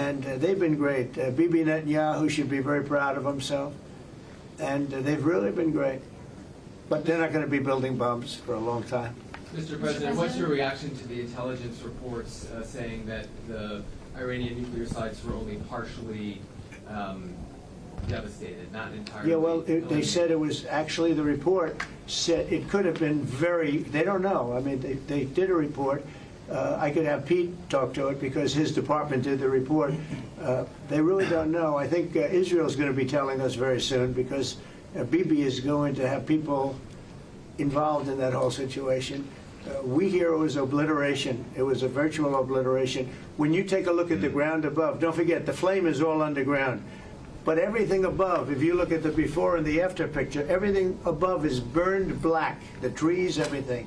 and they've been great. Bibi Netanyahu should be very proud of himself, and they've really been great. But they're not going to be building bombs for a long time. Mr. President, what's your reaction to the intelligence reports saying that the Iranian nuclear sites were only partially devastated, not entirely? Yeah, well, they said it was actually, the report said it could have been very, they don't know. I mean, they did a report. I could have Pete talk to it because his department did the report. They really don't know. I think Israel's going to be telling us very soon because Bibi is going to have people involved in that whole situation. We hear it was obliteration. It was a virtual obliteration. When you take a look at the ground above, don't forget, the flame is all underground. But everything above, if you look at the before and the after picture, everything above is burned black, the trees, everything.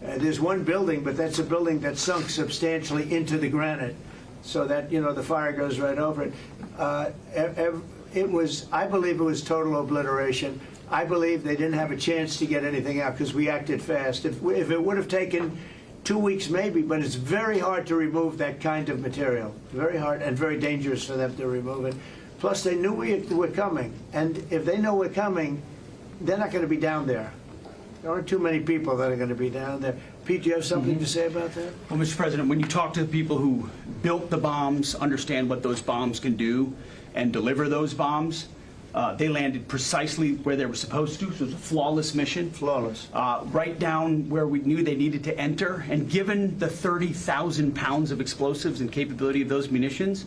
There's one building, but that's a building that sunk substantially into the granite, so that, you know, the fire goes right over it. It was, I believe it was total obliteration. I believe they didn't have a chance to get anything out because we acted fast. If it would have taken 2 weeks maybe, but it's very hard to remove that kind of material. Very hard and very dangerous for them to remove it. Plus, they knew we were coming, and if they know we're coming, they're not going to be down there. There aren't too many people that are going to be down there. Pete, do you have something to say about that? Well, Mr. President, when you talk to the people who built the bombs, understand what those bombs can do, and deliver those bombs, they landed precisely where they were supposed to. So it was a flawless mission. Flawless. Right down where we knew they needed to enter. And given the 30,000 pounds of explosives and capability of those munitions,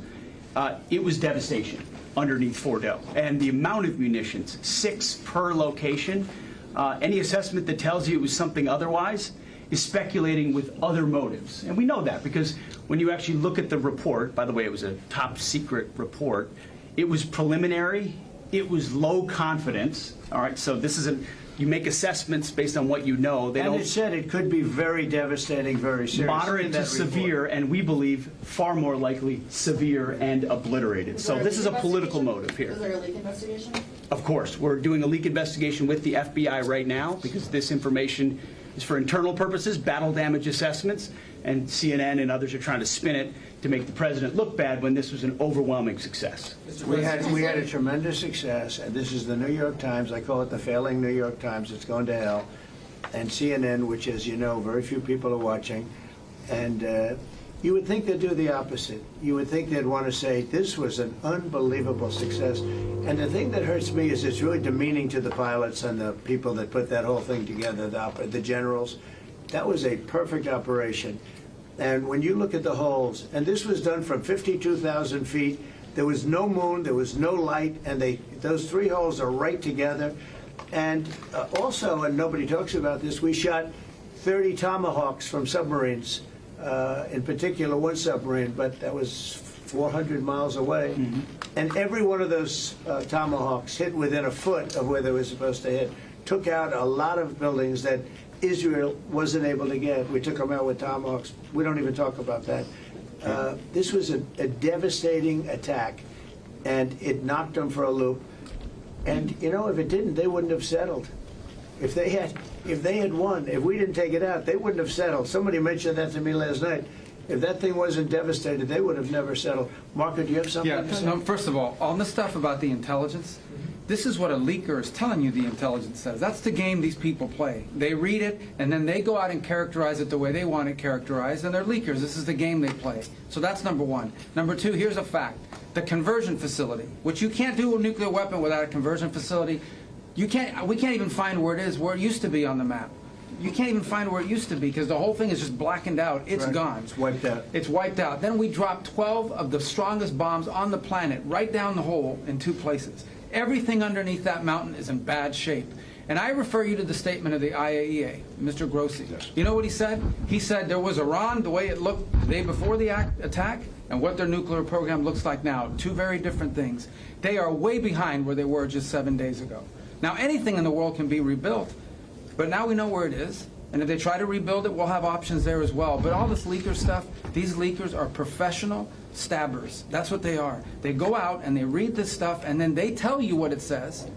it was devastation underneath Fordo. And the amount of munitions, 6 per location, any assessment that tells you it was something otherwise is speculating with other motives. And we know that because when you actually look at the report, by the way, it was a top secret report, it was preliminary, it was low confidence, all right? So this isn't, you make assessments based on what you know. They and don't, it said it could be very devastating, very serious. Moderate to severe, and we believe far more likely severe and obliterated. So this is a political motive here. Is there a leak investigation? Of course. We're doing a leak investigation with the FBI right now because this information is for internal purposes, battle damage assessments, and CNN and others are trying to spin it to make the president look bad when this was an overwhelming success. We had a tremendous success, and this is the New York Times. I call it the failing New York Times. It's going to hell. And CNN, which, as you know, very few people are watching. And you would think they'd do the opposite. You would think they'd want to say, this was an unbelievable success. And the thing that hurts me is it's really demeaning to the pilots and the people that put that whole thing together, the generals. That was a perfect operation. And when you look at the holes, and this was done from 52,000 feet, there was no moon, there was no light, and those 3 holes are right together. And also, and nobody talks about this, we shot 30 Tomahawks from submarines, in particular one submarine, but that was 400 miles away. And every one of those Tomahawks hit within a foot of where they were supposed to hit. Took out a lot of buildings that Israel wasn't able to get. We took them out with Tomahawks. We don't even talk about that. This was a devastating attack, and it knocked them for a loop. And you know, if it didn't, they wouldn't have settled. If they had won, if we didn't take it out, they wouldn't have settled. Somebody mentioned that to me last night. If that thing wasn't devastated, they would have never settled. Marco, do you have something to say? No, first of all, on the stuff about the intelligence, this is what a leaker is telling you the intelligence says. That's the game these people play. They read it, and then they go out and characterize it the way they want it characterized, and they're leakers. This is the game they play. So that's number one. Number two, here's a fact. The conversion facility, which you can't do a nuclear weapon without a conversion facility, we can't even find where it is, where it used to be on the map. You can't even find where it used to be because the whole thing is just blackened out. It's gone. It's wiped out. It's wiped out. Then we dropped 12 of the strongest bombs on the planet right down the hole in 2 places. Everything underneath that mountain is in bad shape. And I refer you to the statement of the IAEA, Mr. Grossi. Yes. You know what he said? He said there was Iran, the way it looked the day before the attack, and what their nuclear program looks like now. 2 very different things. They are way behind where they were just 7 days ago. Now, anything in the world can be rebuilt, but now we know where it is. And if they try to rebuild it, we'll have options there as well. But all this leaker stuff, these leakers are professional stabbers. That's what they are. They go out and they read this stuff, and then they tell you what it says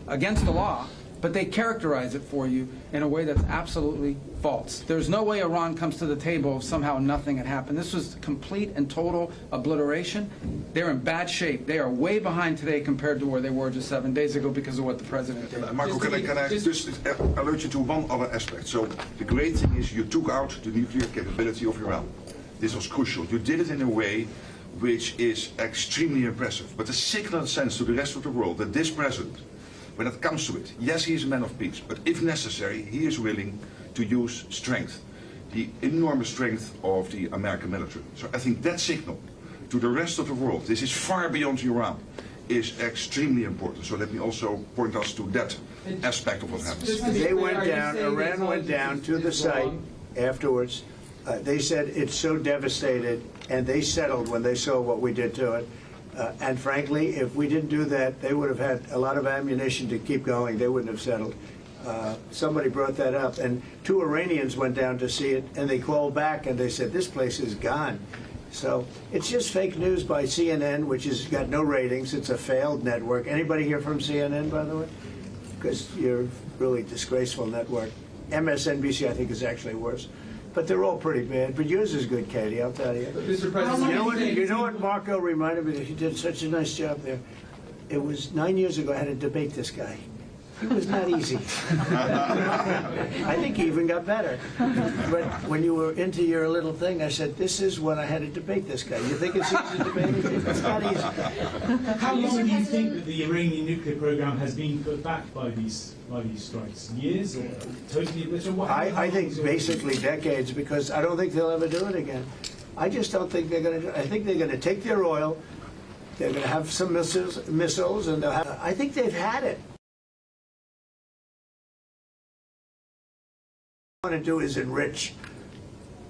against the law, but they characterize it for you in a way that's absolutely false. There's no way Iran comes to the table if somehow nothing had happened. This was complete and total obliteration. They're in bad shape. They are way behind today compared to where they were just 7 days ago because of what the president did. Marco, can I just alert you to one other aspect? So the great thing is you took out the nuclear capability of Iran. This was crucial. You did it in a way which is extremely impressive. But the signal sends to the rest of the world that this president, when it comes to it, yes, he is a man of peace, but if necessary, he is willing to use strength, the enormous strength of the American military. So I think that signal to the rest of the world, this is far beyond Iran, is extremely important. So let me also point us to that aspect of what happens. They went down, Iran went down to the site afterwards. They said it's so devastated, and they settled when they saw what we did to it. And frankly, if we didn't do that, they would have had a lot of ammunition to keep going. They wouldn't have settled. Somebody brought that up, and 2 Iranians went down to see it, and they called back and they said, this place is gone. So it's just fake news by CNN, which has got no ratings. It's a failed network. Anybody here from CNN, by the way? Because you're a really disgraceful network. MSNBC, I think, is actually worse. But they're all pretty bad. But yours is good, Katie, I'll tell you. Mr. President, You know what Marco reminded me that he did such a nice job there? It was 9 years ago I had to debate this guy. He was not easy. I think he even got better. But when you were into your little thing, I said, this is when I had to debate this guy. You think it's easy to debate him? It's not easy. How long do you think that the Iranian nuclear program has been put back by these strikes? Years or totally obliterated? I think basically decades, because I don't think they'll ever do it again. I just don't think they're going to do it. I think they're going to take their oil, they're going to have some missiles, and they'll have, I think they've had it. What they want to do is enrich.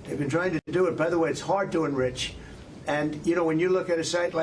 They've been trying to do it. By the way, it's hard to enrich. And, you know, when you look at a site like